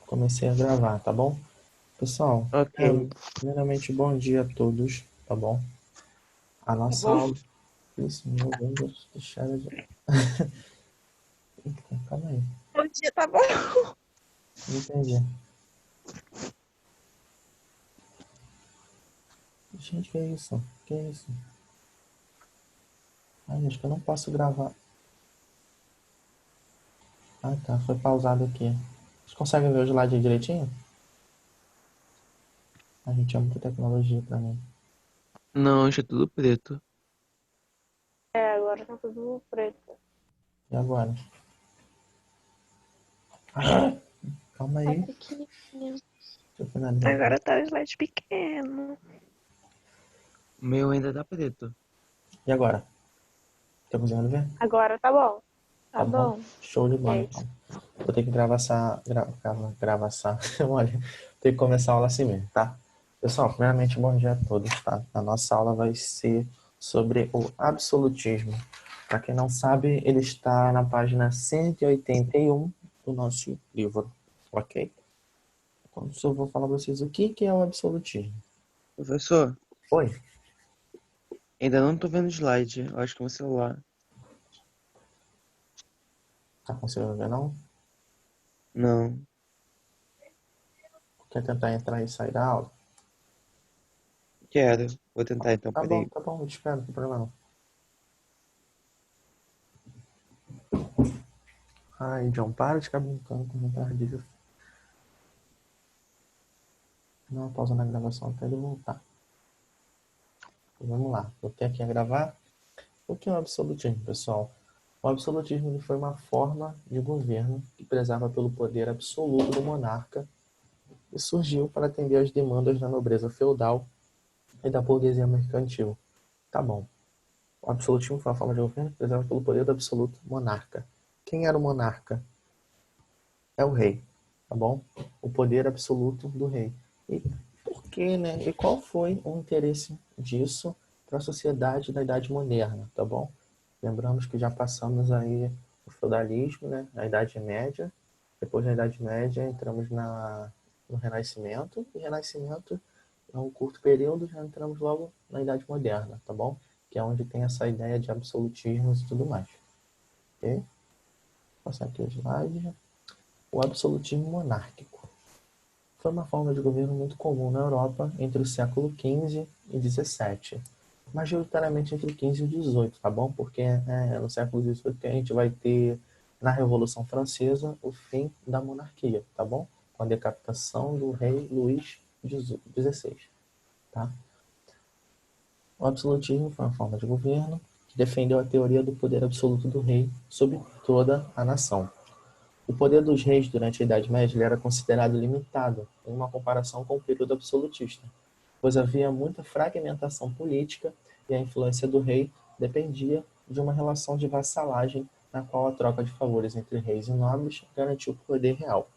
Comecei a gravar, tá bom? Pessoal, Ok, primeiramente, bom dia a todos, tá bom? A tá nossa bom. aula. Isso, meu Deus, deixa de. Eita, calma aí, Bom dia, tá bom. não entendi. Gente, que é isso? Que é isso? Ai, acho que eu não posso gravar. Ah, tá, foi pausado aqui. Vocês conseguem ver o slide direitinho? A gente é muita tecnologia pra mim. Não, isso é tudo preto. É, agora tá tudo preto. E agora? Ah, calma Tá aí. pequenininho. Deixa eu finalizar aqui. Agora tá o slide pequeno. O meu ainda tá preto. E agora? Tá conseguindo ver? Agora tá bom. Tá Tá bom? bom. Show de bola, Gente, então. Vou ter que gravar essa. Gravar essa. Olha, tem que começar a aula assim mesmo, tá? Pessoal, primeiramente, bom dia a todos, tá? A nossa aula vai ser sobre o absolutismo. Para quem não sabe, ele está na página 181 do nosso livro, ok? Então, eu vou falar para vocês o que é o absolutismo. Professor, Oi, ainda não tô vendo slide. Eu acho que é meu celular. tá conseguindo ver, não? Não. Quer tentar entrar e sair da aula? Quero. Vou tentar então, peraí. Tá bom, eu te espero, não tem problema não. Ai, John, para de ficar brincando com vontade disso. Dá uma pausa na gravação até ele voltar. Então, vamos lá, botei aqui a gravar. O que é o absolutismo, pessoal? O absolutismo ele foi uma forma de governo que prezava pelo poder absoluto do monarca e surgiu para atender às demandas da nobreza feudal e da burguesia mercantil. Tá bom. O absolutismo foi uma forma de governo que prezava pelo poder do absoluto monarca. Quem era o monarca? É o rei, tá bom? O poder absoluto do rei. E por que, né? E qual foi o interesse disso para a sociedade da Idade Moderna, tá bom? Lembramos que já passamos aí o feudalismo, né? A Idade Média. Depois da Idade Média entramos no Renascimento. E Renascimento é um curto período, já entramos logo na Idade Moderna, tá bom? Que é onde tem essa ideia de absolutismos e tudo mais. Ok? Vou passar aqui o slide. O absolutismo monárquico foi uma forma de governo muito comum na Europa entre o século XV e XVII, majoritariamente entre o XV e o XVIII, tá bom? Porque é no século XVIII que a gente vai ter, na Revolução Francesa, o fim da monarquia, tá bom? Com a decapitação do rei Luís XVI, tá? O absolutismo foi uma forma de governo que defendeu a teoria do poder absoluto do rei sobre toda a nação. O poder dos reis durante a Idade Média era considerado limitado em uma comparação com o período absolutista, pois havia muita fragmentação política e a influência do rei dependia de uma relação de vassalagem na qual a troca de favores entre reis e nobres garantia o poder real.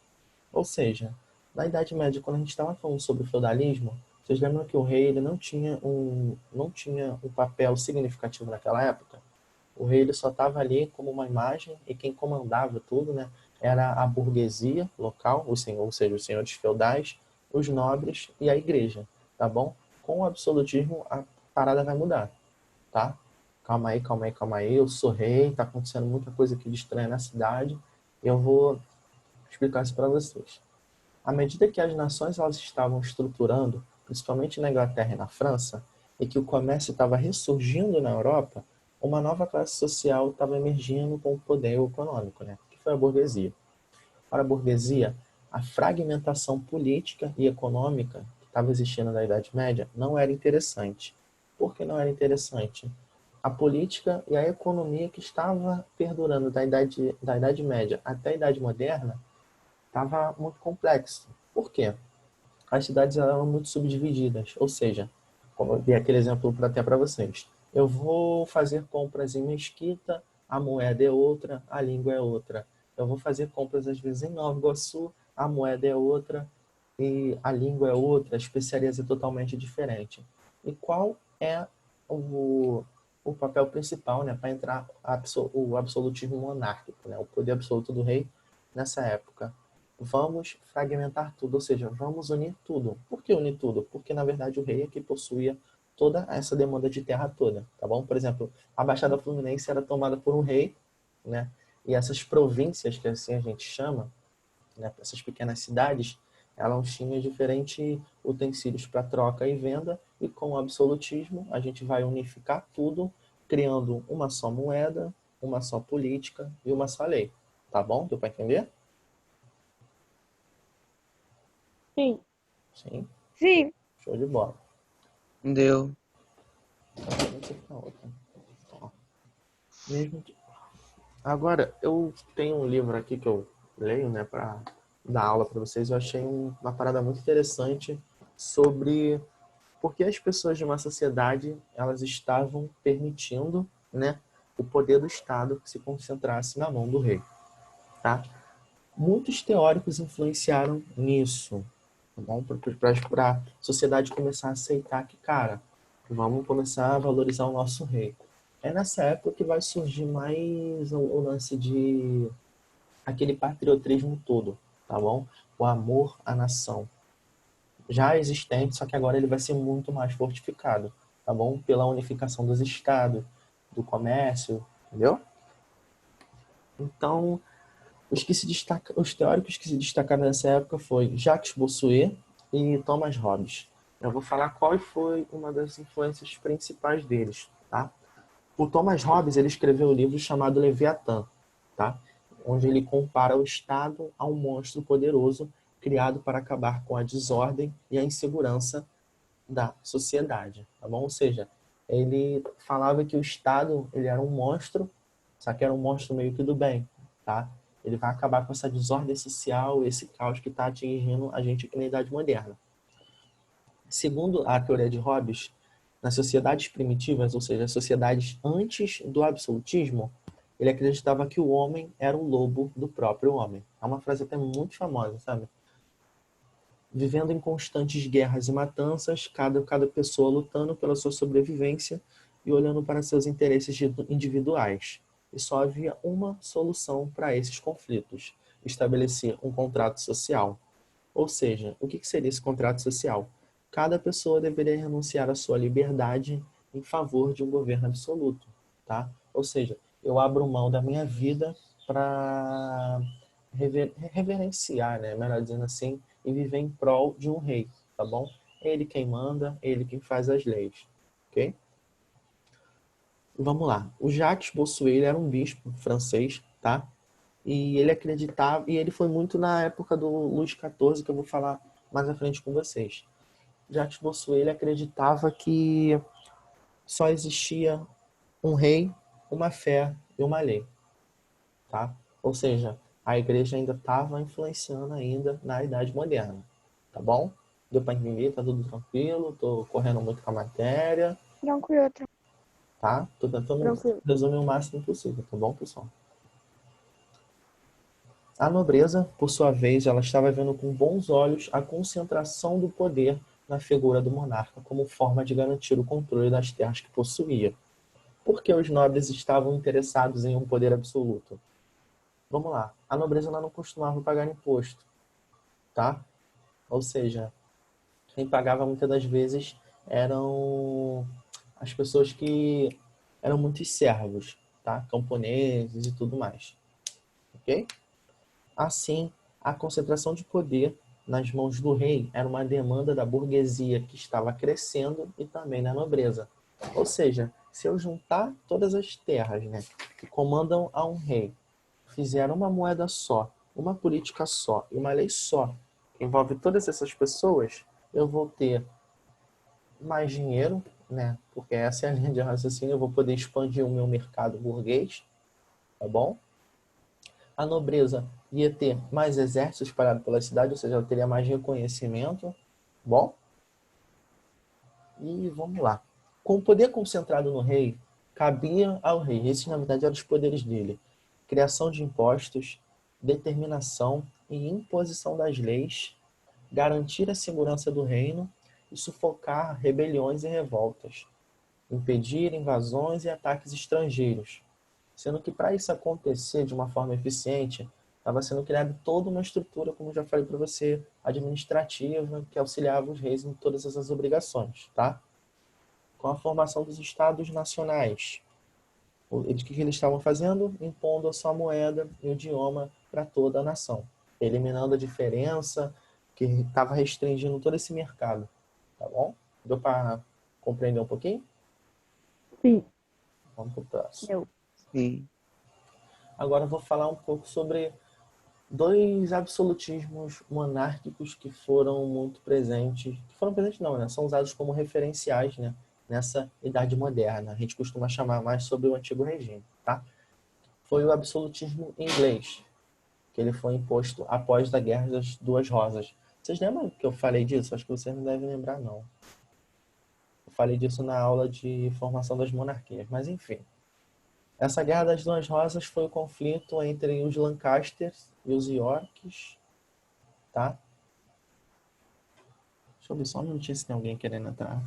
Ou seja, na Idade Média, quando a gente estava falando sobre o feudalismo, vocês lembram que o rei ele não tinha um papel significativo naquela época? O rei ele só estava ali como uma imagem e quem comandava tudo, né, era a burguesia local, ou seja, os senhores feudais, os nobres e a igreja, tá bom? Com o absolutismo a parada vai mudar, tá? Calma aí, calma aí, calma aí. Eu sou rei, tá acontecendo muita coisa aqui de estranha na cidade. Eu vou explicar isso para vocês. À medida que as nações elas estavam estruturando, principalmente na Inglaterra e na França, e que o comércio estava ressurgindo na Europa, uma nova classe social estava emergindo com o poder econômico, né? Que foi a burguesia. Para a burguesia, a fragmentação política e econômica que estava existindo na Idade Média não era interessante. Por que não era interessante? A política e a economia que estava perdurando da idade Média até a Idade Moderna estava muito complexo. Por quê? As cidades eram muito subdivididas, ou seja, como eu dei aquele exemplo para até para vocês, eu vou fazer compras em Mesquita, a moeda é outra, a língua é outra. Eu vou fazer compras às vezes em Nova Iguaçu, a moeda é outra e a língua é outra, a especiarias é totalmente diferente. E qual é o, o papel principal, né, para entrar o absolutismo monárquico, né, o poder absoluto do rei nessa época? vamos fragmentar tudo, ou seja, vamos unir tudo. Por que unir tudo? Porque, na verdade, o rei é que possuía toda essa demanda de terra toda, tá bom? Por exemplo, a Baixada Fluminense era tomada por um rei, né? E essas províncias, que assim a gente chama, né, essas pequenas cidades, elas tinham diferentes utensílios para troca e venda, e com o absolutismo a gente vai unificar tudo, criando uma só moeda, uma só política e uma só lei. Tá bom? Deu para entender? Sim. Sim. Sim. Show de bola. Deu. Vamos para outra. Ó. Mesmo que... Agora, eu tenho um livro aqui que eu leio, né, para dar aula para vocês. Eu achei uma parada muito interessante sobre por que as pessoas de uma sociedade elas estavam permitindo, né, o poder do Estado que se concentrasse na mão do rei, tá? Muitos teóricos influenciaram nisso, tá bom? Para a sociedade começar a aceitar que, cara, vamos começar a valorizar o nosso rei. É nessa época que vai surgir mais o lance de aquele patriotismo todo, tá bom? O amor à nação. Já existente, só que agora ele vai ser muito mais fortificado, tá bom? Pela unificação dos estados, do comércio, entendeu? Então, os teóricos que se destacaram nessa época foi Jacques Bossuet e Thomas Hobbes. Eu vou falar qual foi uma das influências principais deles, tá? O Thomas Hobbes, ele escreveu um livro chamado Leviatã, tá? Onde ele compara o Estado a um monstro poderoso criado para acabar com a desordem e a insegurança da sociedade, tá bom? Ou seja, ele falava que o Estado, ele era um monstro, só que era um monstro meio que do bem, tá? Ele vai acabar com essa desordem social, esse caos que está atingindo a gente aqui na Idade Moderna. Segundo a teoria de Hobbes, nas sociedades primitivas, ou seja, as sociedades antes do absolutismo, ele acreditava que o homem era o lobo do próprio homem. É uma frase até muito famosa, sabe? Vivendo em constantes guerras e matanças, cada pessoa lutando pela sua sobrevivência e olhando para seus interesses individuais. E só havia uma solução para esses conflitos: estabelecer um contrato social. Ou seja, o que seria esse contrato social? Cada pessoa deveria renunciar à sua liberdade em favor de um governo absoluto, tá? Ou seja, eu abro mão da minha vida para reverenciar, né, melhor dizendo assim, e viver em prol de um rei, tá bom? Ele quem manda, ele quem faz as leis, ok? Vamos lá. O Jacques Bossuet ele era um bispo francês, tá? E ele acreditava, e ele foi muito na época do Luís XIV, que eu vou falar mais à frente com vocês. Jacques Bossuet ele acreditava que só existia um rei, uma fé e uma lei, tá? Ou seja, a igreja ainda estava influenciando ainda na Idade Moderna, tá bom? Deu para entender? Tá tudo tranquilo? Tô correndo muito com a matéria, Tranquilo, tá? Tô tentando tranquilo. resumir o máximo possível, tá bom, pessoal? A nobreza, por sua vez, ela estava vendo com bons olhos a concentração do poder na figura do monarca como forma de garantir o controle das terras que possuía. Por que os nobres estavam interessados em um poder absoluto? Vamos lá. A nobreza ela não costumava pagar imposto, tá? Ou seja, quem pagava muitas das vezes eram as pessoas que eram muitos servos, tá? Camponeses e tudo mais, ok? Assim, a concentração de poder nas mãos do rei era uma demanda da burguesia que estava crescendo e também da nobreza. Ou seja, se eu juntar todas as terras, né, que comandam a um rei, fizer uma moeda só, uma política só e uma lei só, que envolve todas essas pessoas, eu vou ter mais dinheiro, né? Porque essa é a linha de raciocínio, eu vou poder expandir o meu mercado burguês, tá bom? A nobreza ia ter mais exércitos espalhados pela cidade, ou seja, ela teria mais reconhecimento. Bom, e vamos lá. Com o poder concentrado no rei, cabia ao rei, esses na verdade eram os poderes dele: criação de impostos, determinação e imposição das leis, garantir a segurança do reino e sufocar rebeliões e revoltas, impedir invasões e ataques estrangeiros. Sendo que para isso acontecer de uma forma eficiente, estava sendo criada toda uma estrutura, como já falei para você, administrativa, que auxiliava os reis em todas essas obrigações, tá? Com a formação dos estados nacionais, o que eles estavam fazendo? Impondo a sua moeda e o idioma para toda a nação, eliminando a diferença que estava restringindo todo esse mercado, tá bom? Deu para compreender um pouquinho? Sim. Vamos para o próximo. Eu. Sim. Agora eu vou falar um pouco sobre dois absolutismos monárquicos que foram muito presentes, que foram presentes não, né? São usados como referenciais, né? Nessa Idade Moderna. A gente costuma chamar mais sobre o Antigo Regime, tá? Foi o absolutismo inglês, que ele foi imposto após a Guerra das Duas Rosas. Vocês lembram que eu falei disso? Acho que vocês não devem lembrar, não. Eu falei disso na aula de formação das monarquias, mas enfim. Essa Guerra das Duas Rosas foi o conflito entre os Lancasters e os Yorks, tá? Deixa eu ver só um minutinho se tem alguém querendo entrar.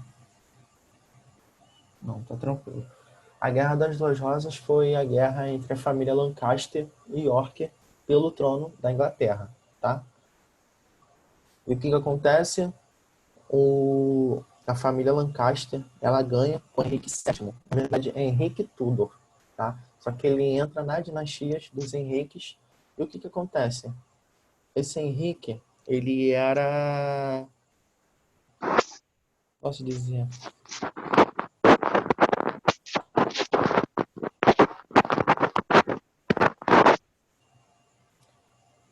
Não, tá tranquilo. A Guerra das Duas Rosas foi a guerra entre a família Lancaster e York pelo trono da Inglaterra, tá? E o que acontece? A família Lancaster, ela ganha com Henrique VII. Na verdade, é Henrique Tudor, tá? Só que ele entra na dinastia dos Henriques. E o que acontece? Esse Henrique, ele era... Posso dizer...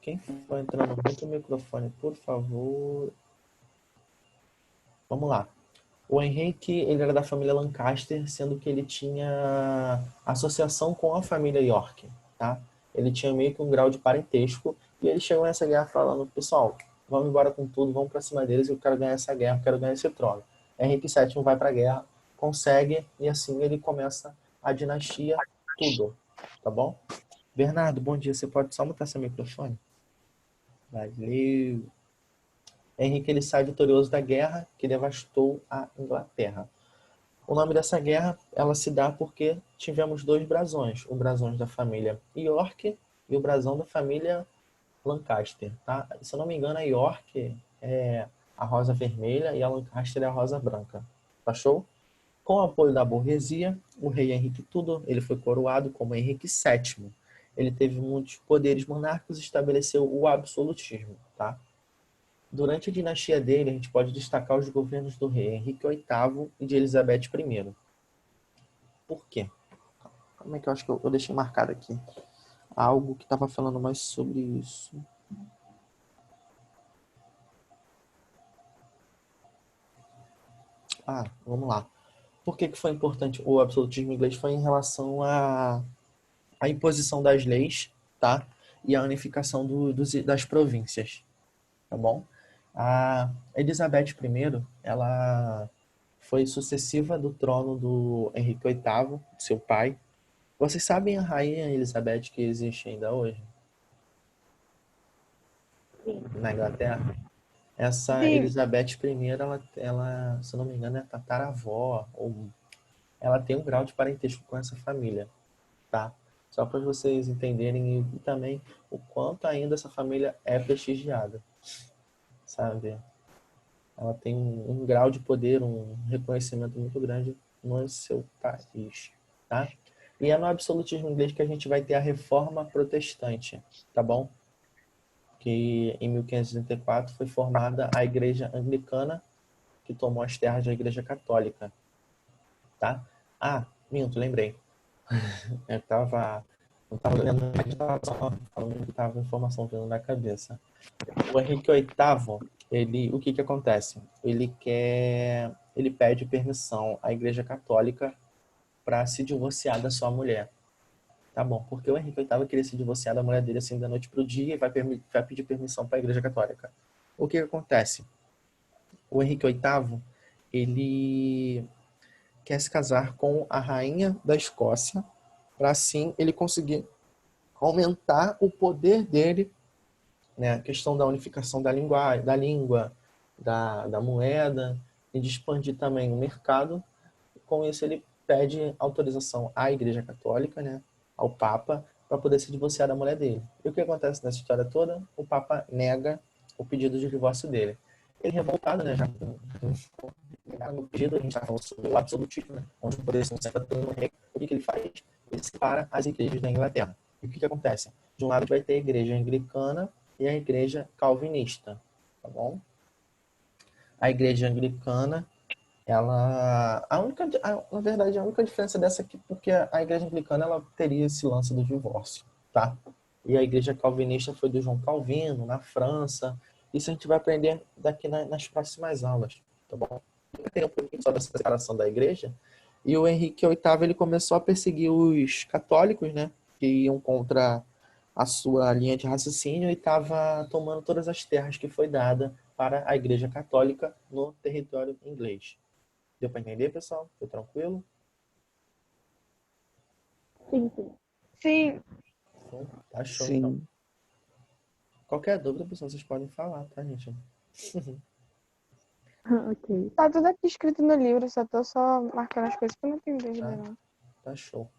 Quem foi entrando muito no microfone, por favor? Vamos lá. O Henrique, ele era da família Lancaster, sendo que ele tinha associação com a família York, tá? Ele tinha meio que um grau de parentesco, e ele chegou nessa guerra falando, pessoal, vamos embora com tudo, vamos para cima deles, eu quero ganhar essa guerra, eu quero ganhar esse trono. Henrique VII vai para a guerra, consegue, e assim ele começa a dinastia Tudor, tá bom? Bernardo, bom dia, você pode só mutar seu microfone? Valeu! Henrique ele sai vitorioso da guerra que devastou a Inglaterra. O nome dessa guerra ela se dá porque tivemos dois brasões, o brasão da família York e o brasão da família Lancaster, tá? Se eu não me engano, a York é a rosa vermelha e a Lancaster é a rosa branca. Tá show? Com o apoio da burguesia, o rei Henrique Tudor ele foi coroado como Henrique VII. Ele teve muitos poderes monárquicos e estabeleceu o absolutismo, tá? Durante a dinastia dele, a gente pode destacar os governos do rei Henrique VIII e de Elizabeth I. Por quê? Como é que eu acho que eu deixei marcado aqui? Algo que estava falando mais sobre isso. Vamos lá. Por que foi importante o absolutismo inglês? Foi em relação à imposição das leis, tá? E a unificação das províncias, tá bom? A Elizabeth I, ela foi sucessiva do trono do Henrique VIII, seu pai. Vocês sabem a rainha Elizabeth que existe ainda hoje Sim. na Inglaterra? Essa Sim. Elizabeth I, ela, se eu não me engano, é tataravó, ou ela tem um grau de parentesco com essa família, tá? Só para vocês entenderem e também o quanto ainda essa família é prestigiada, sabe? Ela tem um grau de poder, um reconhecimento muito grande no seu país, tá? E é no absolutismo inglês que a gente vai ter a reforma protestante, tá bom? Que em 1534 foi formada a Igreja Anglicana, que tomou as terras da Igreja Católica, tá? Minto, lembrei. Eu não tava lendo, estava só falando que tava informação vindo na cabeça. O Henrique VIII, o que acontece? Ele pede permissão à Igreja Católica para se divorciar da sua mulher. Tá bom, porque o Henrique VIII queria se divorciar da mulher dele assim da noite pro dia e vai pedir permissão para a Igreja Católica. O que acontece? O Henrique VIII, ele quer se casar com a rainha da Escócia para assim ele conseguir aumentar o poder dele, né? A questão da unificação da língua, da moeda e de expandir também o mercado. Com isso ele pede autorização à Igreja Católica, né? Ao Papa, para poder se divorciar da mulher dele. E o que acontece nessa história toda? O Papa nega o pedido de divórcio dele. Ele revoltado, né? Já no pedido, a gente está falando sobre o absolutismo, né? Onde o poder se concentra todo no rei. O que ele faz? Ele separa as igrejas da Inglaterra. E o que acontece? De um lado vai ter a igreja anglicana e a igreja calvinista, tá bom? A igreja anglicana, ela... na verdade, a única diferença dessa é que porque a igreja anglicana, ela teria esse lance do divórcio, tá? E a igreja calvinista foi do João Calvino, na França. Isso a gente vai aprender daqui nas próximas aulas, tá bom? Tem um pouquinho sobre essa separação da igreja. E o Henrique VIII, ele começou a perseguir os católicos, né? Que iam contra a sua linha de raciocínio e estava tomando todas as terras que foi dada para a igreja católica no território inglês. Deu para entender, pessoal? Foi tranquilo? Sim, sim. Sim. Tá show, então. Sim. Qualquer dúvida, pessoal, vocês podem falar, tá, gente? Ok. Tá tudo aqui escrito no livro, só tô marcando as coisas que eu não tenho dúvida, não. Tá show.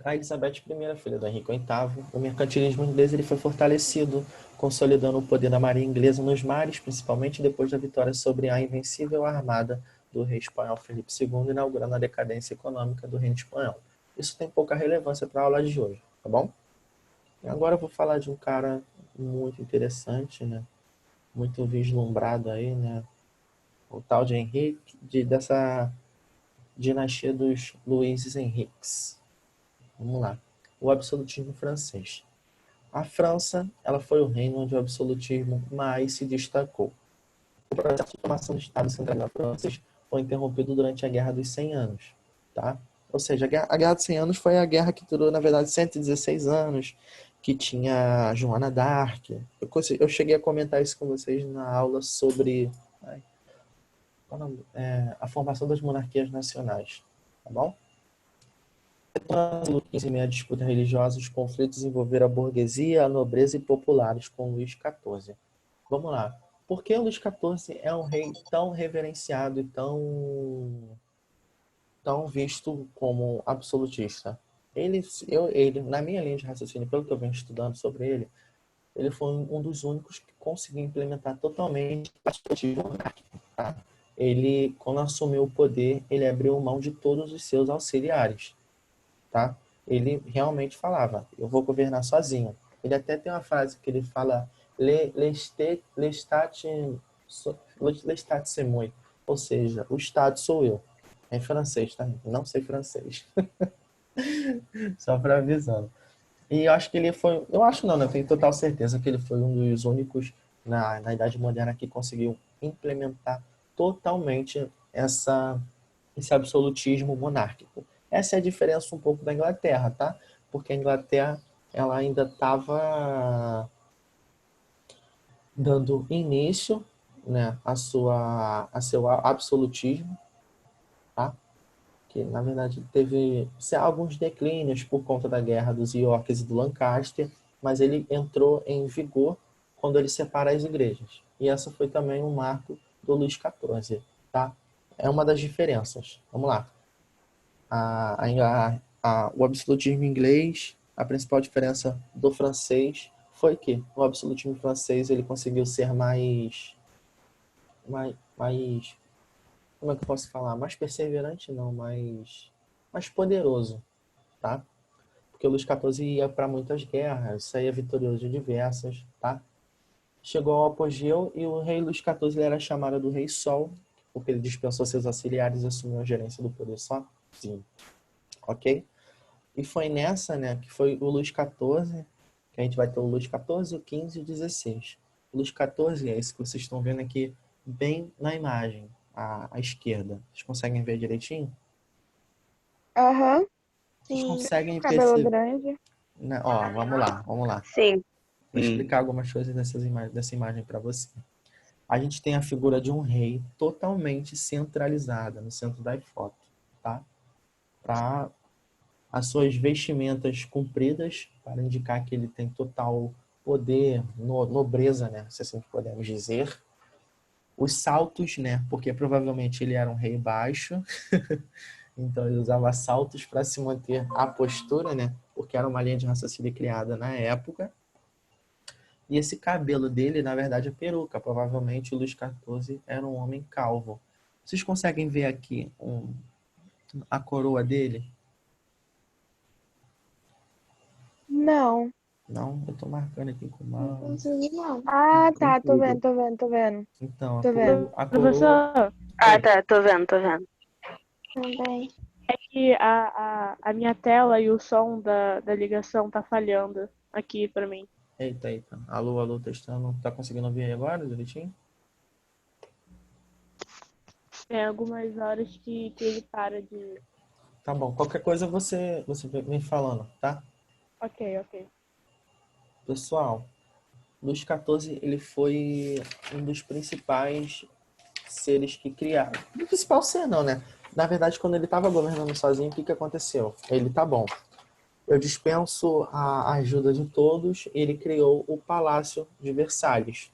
A Elizabeth I, filha do Henrique VIII, o mercantilismo inglês ele foi fortalecido, consolidando o poder da marinha inglesa nos mares, principalmente depois da vitória sobre a invencível armada do rei espanhol Felipe II, inaugurando a decadência econômica do reino espanhol. Isso tem pouca relevância para a aula de hoje, tá bom? E agora eu vou falar de um cara muito interessante, né? Muito vislumbrado aí, né? O tal de Henrique, dessa dinastia dos Luíses Henriques. Vamos lá. O absolutismo francês. A França, ela foi o reino onde o absolutismo mais se destacou. O processo de formação do Estado centralizado francês foi interrompido durante a Guerra dos 100 Anos, tá? Ou seja, a Guerra dos 100 Anos foi a guerra que durou, na verdade, 116 anos, que tinha Joana d'Arc. Eu cheguei a comentar isso com vocês na aula sobre a formação das monarquias nacionais, tá bom? Em meio à disputa religiosa, os conflitos envolveram a burguesia, a nobreza e populares com Luís XIV. Vamos lá. Por que Luís XIV é um rei tão reverenciado e tão visto como absolutista? Ele, na minha linha de raciocínio, pelo que eu venho estudando sobre ele foi um dos únicos que conseguiu implementar totalmente o absolutismo monárquico. Tá? Ele, quando assumiu o poder, ele abriu mão de todos os seus auxiliares. Tá? Ele realmente falava, eu vou governar sozinho. Ele até tem uma frase que ele fala, l'estat c'est moi, ou seja, o Estado sou eu. É em francês, tá? Não sei francês. Só para avisando. E eu acho que ele foi, eu acho não, né? Eu tenho total certeza que ele foi um dos únicos na Idade Moderna que conseguiu implementar totalmente esse absolutismo monárquico. Essa é a diferença um pouco da Inglaterra, tá? Porque a Inglaterra, ela ainda estava dando início, né, a seu absolutismo, tá? Que na verdade teve alguns declínios por conta da guerra dos Yorks e do Lancaster, mas ele entrou em vigor quando ele separa as igrejas. E essa foi também um marco do Luís XIV, tá? É uma das diferenças. Vamos lá. O absolutismo inglês, a principal diferença do francês foi que o absolutismo francês ele conseguiu ser mais como é que eu posso falar? Mais perseverante, não, mais poderoso, tá? Porque o Luís XIV ia para muitas guerras, saía vitorioso de diversas, tá? Chegou ao apogeu e o rei Luís XIV ele era chamado do Rei Sol, porque ele dispensou seus auxiliares e assumiu a gerência do poder sozinho, ok? E foi nessa, né, que foi o Luís XIV, que a gente vai ter o Luís XIV, o XV e o XVI. O Luís XIV é esse que vocês estão vendo aqui bem na imagem, à esquerda. Vocês conseguem ver direitinho? Aham. Vocês Sim. conseguem Cabelo perceber... grande. Ó, vamos lá. Sim. Vou explicar algumas coisas dessa imagem para você. A gente tem a figura de um rei totalmente centralizada no centro da foto, tá? Para as suas vestimentas compridas, para indicar que ele tem total poder, nobreza, né? Se assim podemos dizer. Os saltos, né? Porque provavelmente ele era um rei baixo, então ele usava saltos para se manter a postura, né? porque era uma linha de raciocínio criada na época. E esse cabelo dele, na verdade, é peruca. Provavelmente o Luís XIV era um homem calvo. Vocês conseguem ver aqui a coroa dele? Não, Não, eu tô marcando aqui com não mouse. consigo não. Ah, Tem tá, tô tudo. vendo, tô vendo, tô vendo. Então, Tô vendo. a coroa... Professor. Ah, Oi. tá, tô vendo, tô vendo. Também. É que a minha tela e o som da ligação tá falhando aqui pra mim. Eita, eita. Alô, alô, testando. Tá conseguindo ouvir aí agora, direitinho? Tem algumas horas que ele para de. Tá bom. Qualquer coisa você vem falando, tá? Ok, ok. Pessoal, Luís XIV, ele foi um dos principais seres que criaram. O principal ser não, né? Na verdade, quando ele estava governando sozinho, o que que aconteceu? Ele, tá bom, eu dispenso a ajuda de todos, ele criou o Palácio de Versalhes,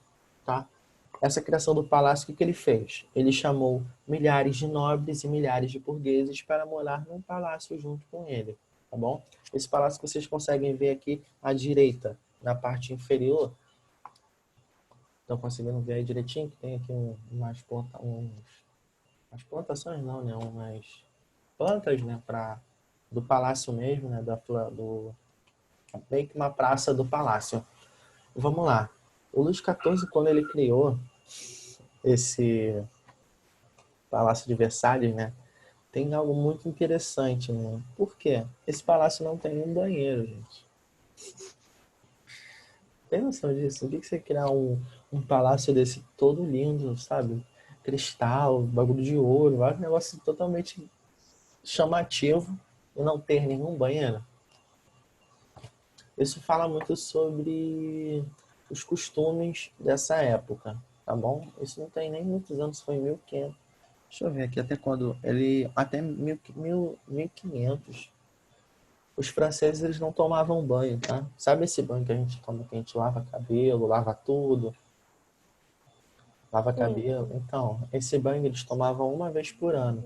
tá? Essa criação do palácio, o que que ele fez? Ele chamou milhares de nobres e milhares de burgueses para morar num palácio junto com ele, tá bom? Esse palácio que vocês conseguem ver aqui à direita, na parte inferior. Estão conseguindo ver aí direitinho? Que tem aqui umas plantações não, né? Umas plantas, né? Do palácio mesmo, né? Bem que uma praça do palácio. Vamos lá. O Luís XIV, quando ele criou esse Palácio de Versalhes, né? Tem algo muito interessante, né? Por quê? Esse palácio não tem um banheiro, gente. Tem noção disso? O que que você criar um palácio desse todo lindo, sabe? Cristal, bagulho de ouro, um negócio totalmente chamativo e não ter nenhum banheiro? Isso fala muito sobre os costumes dessa época, tá bom? Isso não tem nem muitos anos, foi em 1500. Deixa eu ver aqui até quando ele até 1500. Os franceses eles não tomavam banho, tá? Sabe esse banho que a gente toma, que a gente lava cabelo, lava tudo, lava Sim, cabelo? sim. Então, esse banho eles tomavam uma vez por ano.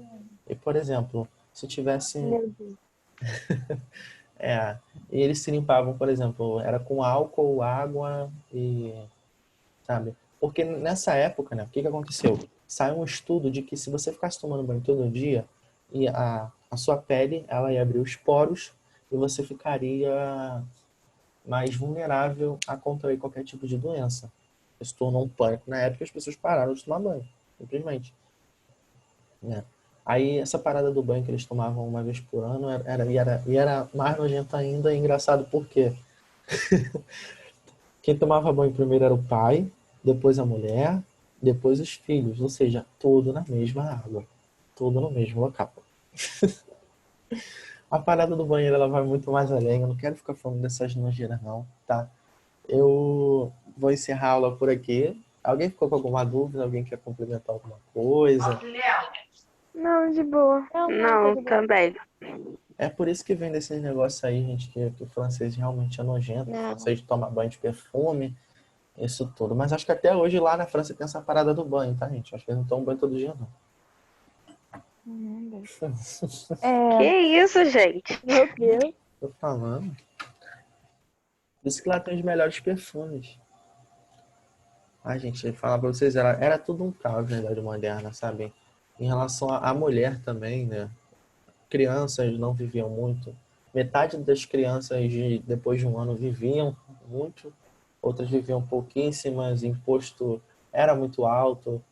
E, por exemplo, se tivesse Meu Deus. É, e eles se limpavam, por exemplo, era com álcool, água e, sabe? Porque nessa época, né, o que que aconteceu? Saiu um estudo de que se você ficasse tomando banho todo dia, a sua pele, ela ia abrir os poros e você ficaria mais vulnerável a contrair qualquer tipo de doença. Isso tornou um pânico na época e as pessoas pararam de tomar banho, simplesmente, né? Aí essa parada do banho que eles tomavam uma vez por ano era mais nojento ainda e engraçado porque quem tomava banho primeiro era o pai, depois a mulher, depois os filhos, ou seja, tudo na mesma água, tudo no mesmo local. A parada do banheiro ela vai muito mais além, eu não quero ficar falando dessas nojeiras não, tá? Eu vou encerrar a aula por aqui. Alguém ficou com alguma dúvida? Alguém quer complementar alguma coisa? Não, de boa. Não, também. É por isso que vem desses negócios aí, gente, que o francês realmente é nojento. O Não. francês toma banho de perfume, isso tudo. Mas acho que até hoje lá na França tem essa parada do banho, tá, gente? Acho que eles não tomam banho todo dia, não. Que É, isso, gente? meu Deus. Tô falando. Por isso que lá tem os melhores perfumes. Ai, gente, falar pra vocês, era tudo um caos na Idade Moderna, sabe? Em relação à mulher também, né? Crianças não viviam muito. Metade das crianças depois de um ano viviam muito, outras viviam pouquíssimas, imposto era muito alto,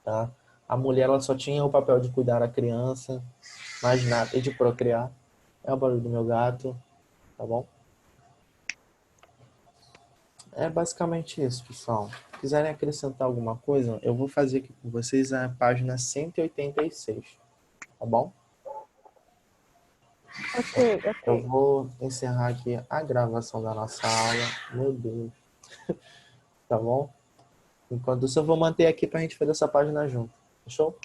tá? A mulher ela só tinha o papel de cuidar da criança, mais nada, e de procriar. É o barulho do meu gato, tá bom? É basicamente isso, pessoal. Se quiserem acrescentar alguma coisa, eu vou fazer aqui com vocês a página 186, tá bom? Ok, Eu ok. vou encerrar aqui a gravação da nossa aula. Meu Deus. Tá bom? Enquanto isso, eu vou manter aqui pra gente fazer essa página junto. Fechou?